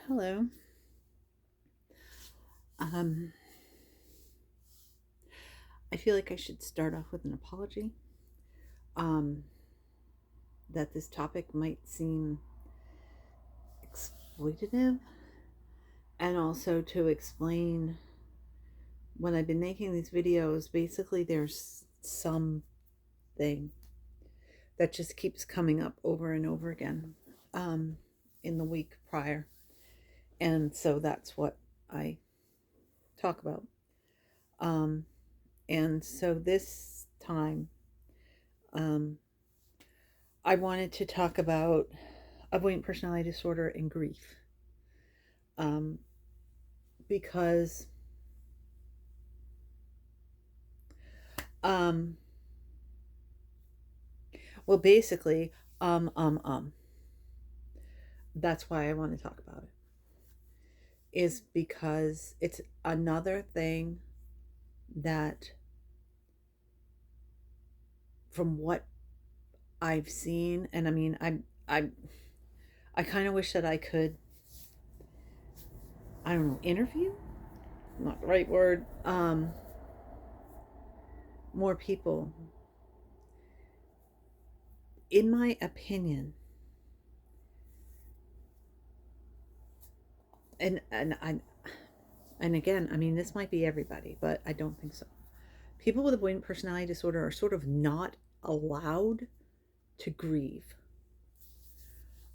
Hello. Um, I feel like I should start off with an apology. Um, that this topic might seem exploitative, and also to explain when I've been making these videos, basically, there's something that just keeps coming up over and over again um, in the week prior. And so that's what I talk about. Um, and so this time, um, I wanted to talk about avoidant personality disorder and grief, um, because, um, well, basically, um, um, um, that's why I want to talk about it, is because it's another thing that, from what I've seen, and I mean, I kind of wish that I could, I don't know, interview, not the right word, more people. In my opinion, and and again, I mean, this might be everybody, but I don't think so. People with avoidant personality disorder are sort of not allowed to grieve.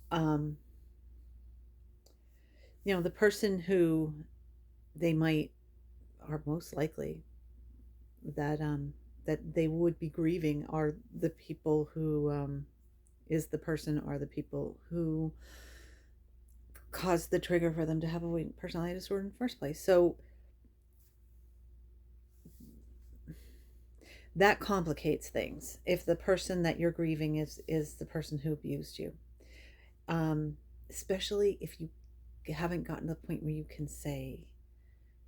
Um, the person who they might, are most likely that that they would be grieving are the people who is the person or the people who caused the trigger for them to have avoidant personality disorder in the first place. So that complicates things if the person that you're grieving is the person who abused you, um, especially if you haven't gotten to the point where you can say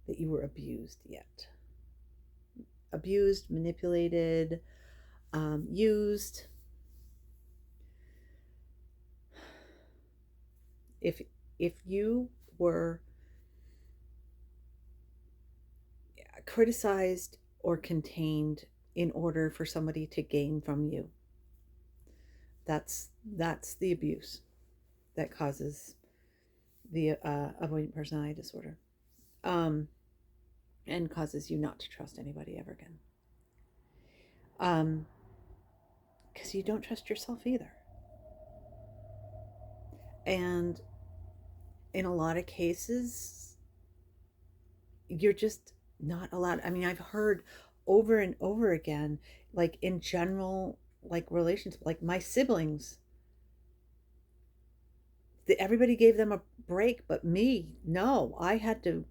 that you were abused yet. Abused, manipulated, used. If if you were criticized or contained in order for somebody to gain from you, that's the abuse that causes the avoidant personality disorder, um, and causes you not to trust anybody ever again. Um, because you don't trust yourself either. And in a lot of cases, you're just not allowed. I mean, I've heard over and over again, like in general, like relations, like my siblings, everybody gave them a break, but me, no, I had to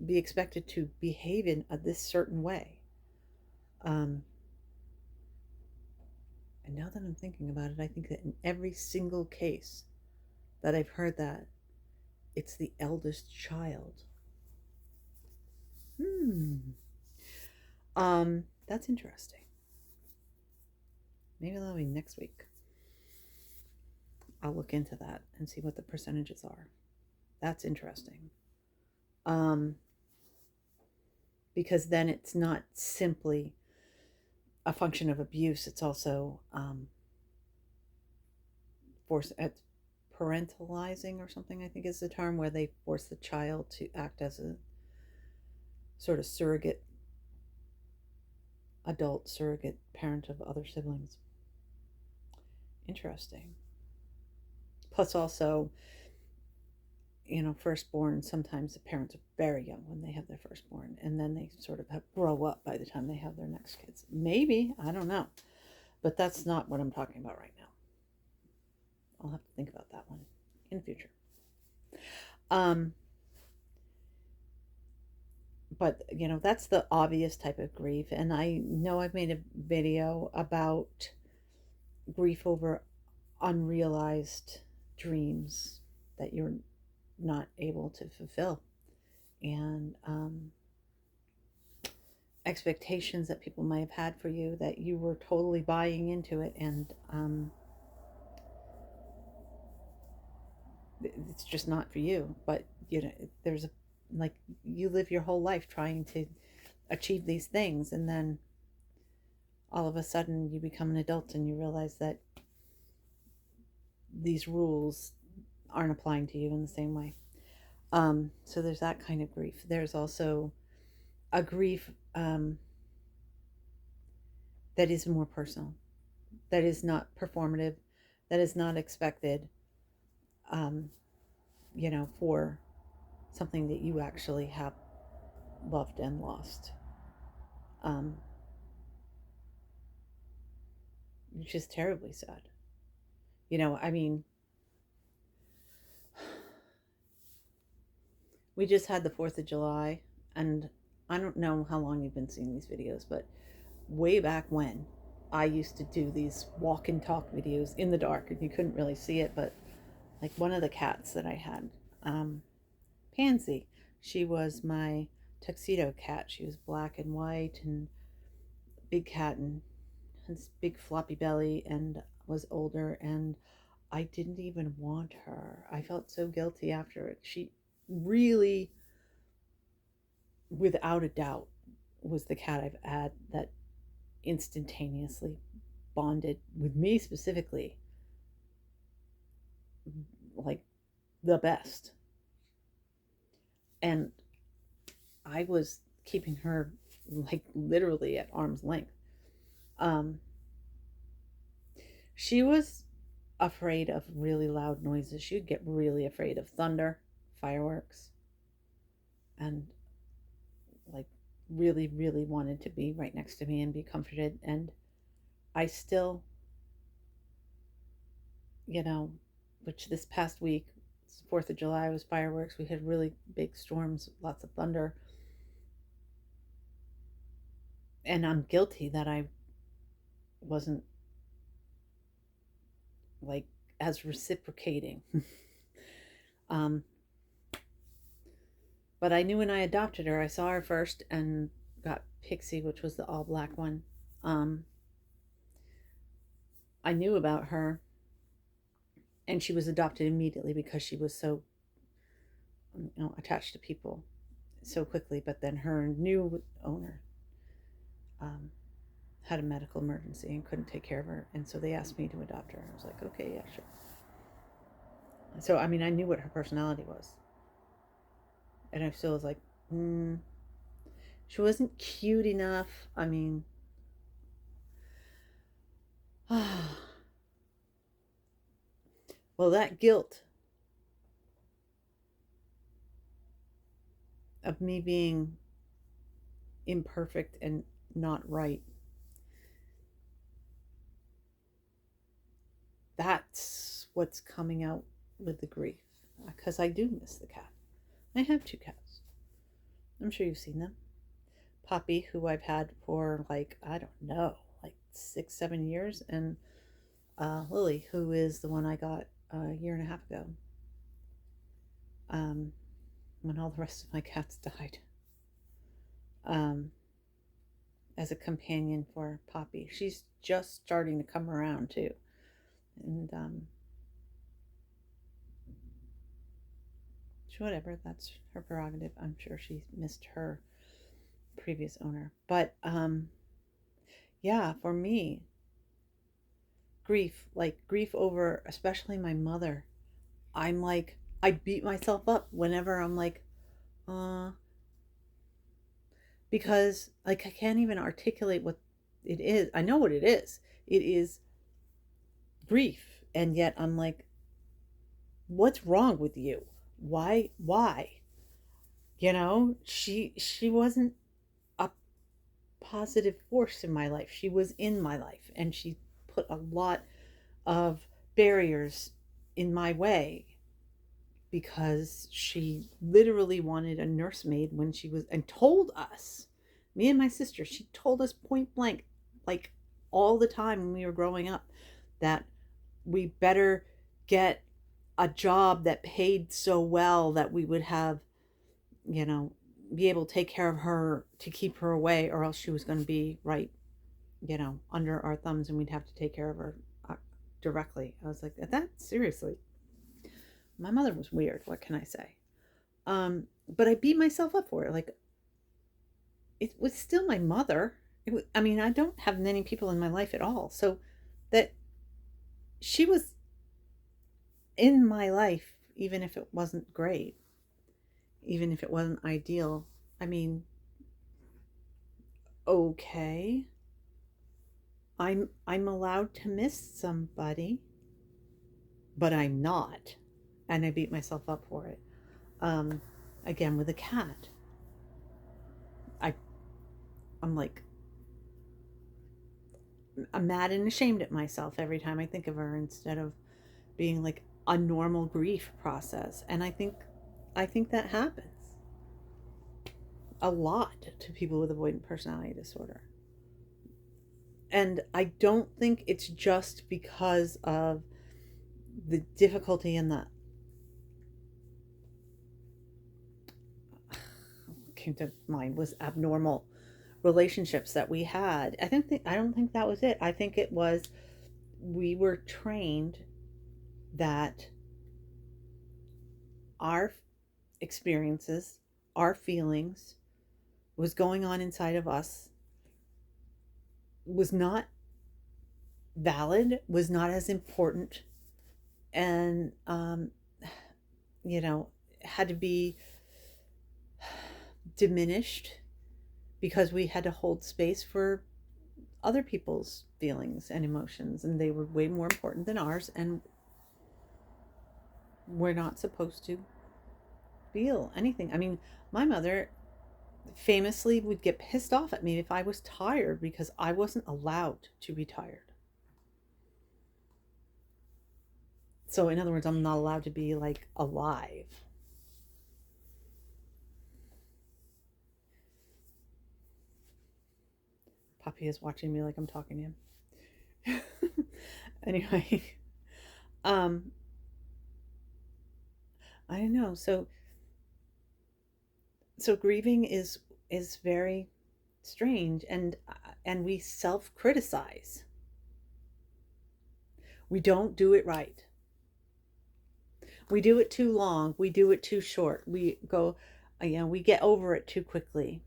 be expected to behave in this certain way. Um, and now that I'm thinking about it, I think that in every single case that I've heard that, it's the eldest child. That's interesting. Maybe that'll be next week. I'll look into that and see what the percentages are. That's interesting. Um, because then it's not simply a function of abuse, it's also force at parentalizing or something, I think is the term, where they force the child to act as a sort of surrogate adult, surrogate parent of other siblings. Interesting. Plus, also, firstborn, sometimes the parents are very young when they have their firstborn, and then they sort of grow up by the time they have their next kids. Maybe, I don't know. But that's not what I'm talking about right now. I'll have to think about that one in the future. Um, but, that's the obvious type of grief. And I know I've made a video about grief over unrealized dreams that you're not able to fulfill, and expectations that people might have had for you that you were totally buying into it, and it's just not for you. But there's a, like, you live your whole life trying to achieve these things, and then all of a sudden you become an adult and you realize that these rules aren't applying to you in the same way. So there's that kind of grief. There's also a grief that is more personal, that is not performative, that is not expected, um, for something that you actually have loved and lost. Um, which is terribly sad. I mean, we just had the 4th of July, and I don't know how long you've been seeing these videos, but way back when, I used to do these walk and talk videos in the dark, and you couldn't really see it, but like one of the cats that I had, Pansy, she was my tuxedo cat. She was black and white and big cat, and had this big floppy belly, and was older, and I didn't even want her. I felt so guilty after it. She really, without a doubt, was the cat I've had that instantaneously bonded with me specifically, like the best. And I was keeping her like literally at arm's length. Um, she was afraid of really loud noises. She'd get really afraid of thunder, fireworks, and like really, really wanted to be right next to me and be comforted. And I still, you know, which this past week, 4th of July, was fireworks. We had really big storms, lots of thunder. And I'm guilty that I wasn't like as reciprocating. um, but I knew when I adopted her, I saw her first and got Pixie, which was the all black one. Um, I knew about her, and she was adopted immediately because she was so, attached to people so quickly. But then her new owner um, had a medical emergency and couldn't take care of her, and so they asked me to adopt her. I was like, okay, yeah, sure. So I mean, I knew what her personality was, and I still was like, she wasn't cute enough. I mean, well, that guilt of me being imperfect and not right, that's what's coming out with the grief. Because I do miss the cat. I have 2 cats. I'm sure you've seen them. Poppy, who I've had for like, I don't know, like 6-7 years, and Lily, who is the one I got a year and a half ago, when all the rest of my cats died, as a companion for Poppy. She's just starting to come around too, and whatever, that's her prerogative. I'm sure she missed her previous owner, but yeah, for me, grief over especially my mother. I'm like, I beat myself up whenever I'm like, because like I can't even articulate what it is. I know what it is. It is grief, and yet I'm like, what's wrong with you? Why? She wasn't a positive force in my life. She was in my life, and she put a lot of barriers in my way because she literally wanted a nursemaid when she was, and told us, me and my sister, she told us point blank, like all the time when we were growing up, that we better get a job that paid so well that we would have, be able to take care of her to keep her away, or else she was going to be right, under our thumbs, and we'd have to take care of her directly. I was like, that seriously. my mother was weird. What can I say? But I beat myself up for it. Like, it was still my mother. I mean, I don't have many people in my life at all. So that she was in my life, even if it wasn't great, even if it wasn't ideal. I mean, okay. I'm allowed to miss somebody, but I'm not. And I beat myself up for it. Um, Again with a cat. I I'm like, I'm mad and ashamed at myself every time I think of her, instead of being like a normal grief process. And I think that happens a lot to people with avoidant personality disorder. And I don't think it's just because of the difficulty in the came to mind was abnormal relationships that we had. I don't think that was it. I think it was, we were trained that our experiences, our feelings, was going on inside of us was not valid, was not as important, and had to be diminished because we had to hold space for other people's feelings and emotions, and they were way more important than ours, and we're not supposed to feel anything. I mean, my mother famously would get pissed off at me if I was tired because I wasn't allowed to be tired. So in other words, I'm not allowed to be like alive. Puppy is watching me like I'm talking to him. Anyway, um, I don't know. So grieving is very strange, and we self-criticize. We don't do it right. We do it too long. We do it too short. We go, we get over it too quickly.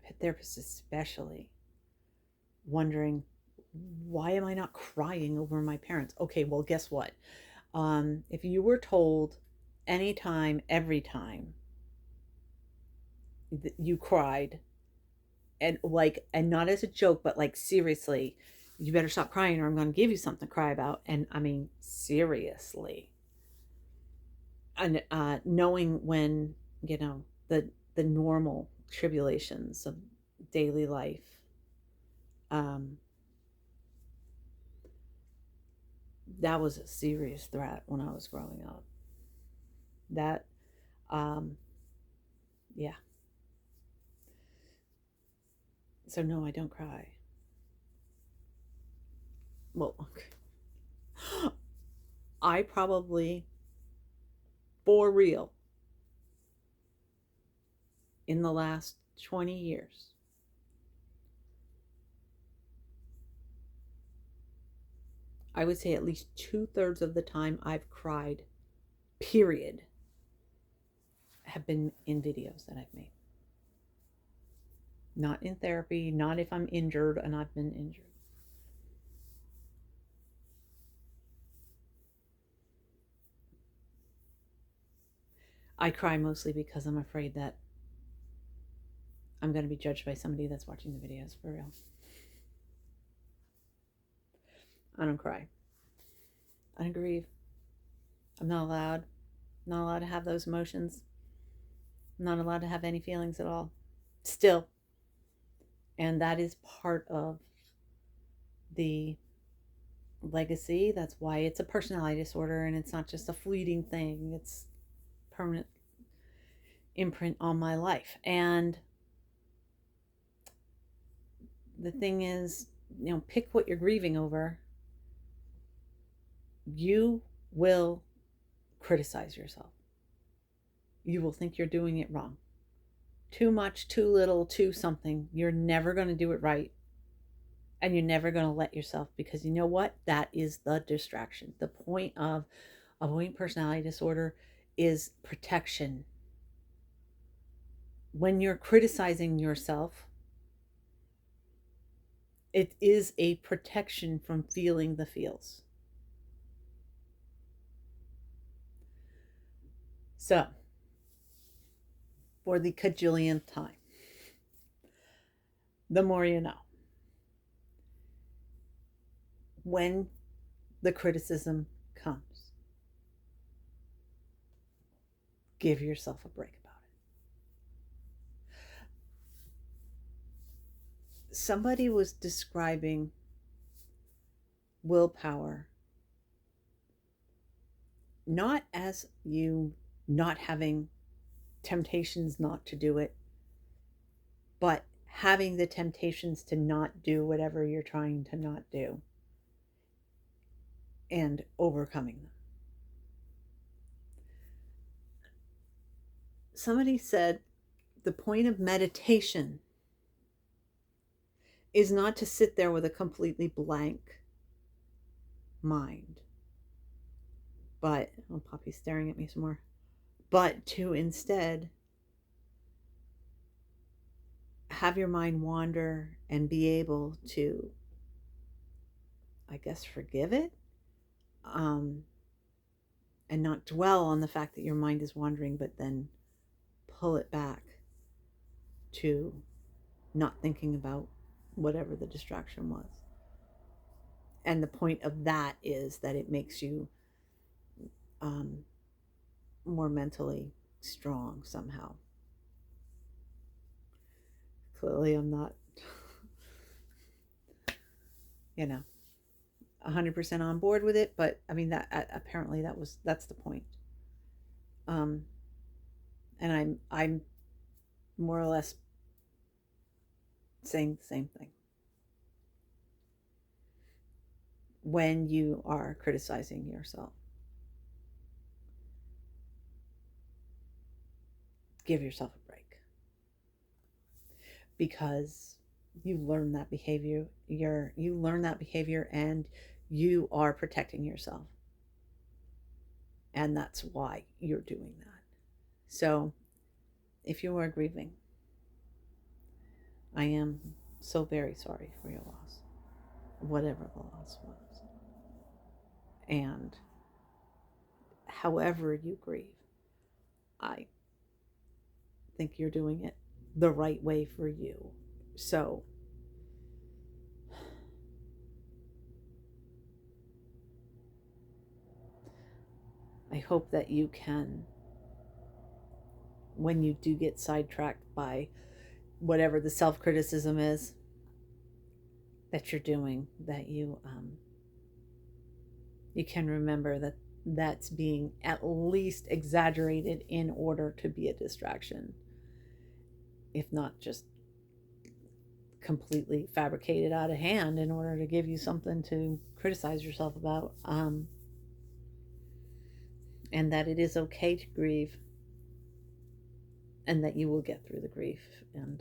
Pet therapists especially wondering, why am I not crying over my parents? Okay, well, guess what? If you were told anytime, every time that you cried, and not as a joke, but like seriously, you better stop crying or I'm going to give you something to cry about. And I mean, seriously. And knowing when, the normal tribulations of daily life, um, that was a serious threat when I was growing up. That, um, yeah. So no, I don't cry. Well, okay. I probably, for real, in the last 20 years, I would say at least 2/3 of the time I've cried, period, have been in videos that I've made. Not in therapy, not if I'm injured and I've been injured. I cry mostly because I'm afraid that I'm going to be judged by somebody that's watching the videos, for real. I don't cry. I don't grieve. I'm not allowed. Not allowed to have those emotions. I'm not allowed to have any feelings at all. Still. And that is part of the legacy. That's why it's a personality disorder, and it's not just a fleeting thing. It's permanent imprint on my life. And the thing is, pick what you're grieving over. You will criticize yourself. You will think you're doing it wrong. Too much, too little, too something. You're never going to do it right. And you're never going to let yourself, because you know what? That is the distraction. The point of avoidant personality disorder is protection. When you're criticizing yourself, it is a protection from feeling the feels. So, for the cajillionth time, the more you know. When the criticism comes, give yourself a break about it. Somebody was describing willpower not as you not having temptations not to do it, but having the temptations to not do whatever you're trying to not do and overcoming them. Somebody said the point of meditation is not to sit there with a completely blank mind, but, oh, Poppy's staring at me some more, but to instead have your mind wander and be able to, I guess, forgive it, and not dwell on the fact that your mind is wandering, but then pull it back to not thinking about whatever the distraction was. And the point of that is that it makes you more mentally strong somehow. Clearly, I'm not, 100% on board with it, but I mean, that apparently that's the point. And I'm more or less saying the same thing. When you are criticizing yourself, give yourself a break, because you learn that behavior. You learn that behavior, and you are protecting yourself, and that's why you're doing that. So, if you are grieving, I am so very sorry for your loss, whatever the loss was, and however you grieve, I think you're doing it the right way for you. So, I hope that you can, when you do get sidetracked by whatever the self-criticism is that you're doing, that you can remember that that's being at least exaggerated in order to be a distraction, if not just completely fabricated out of hand in order to give you something to criticize yourself about. And that it is okay to grieve, and that you will get through the grief, and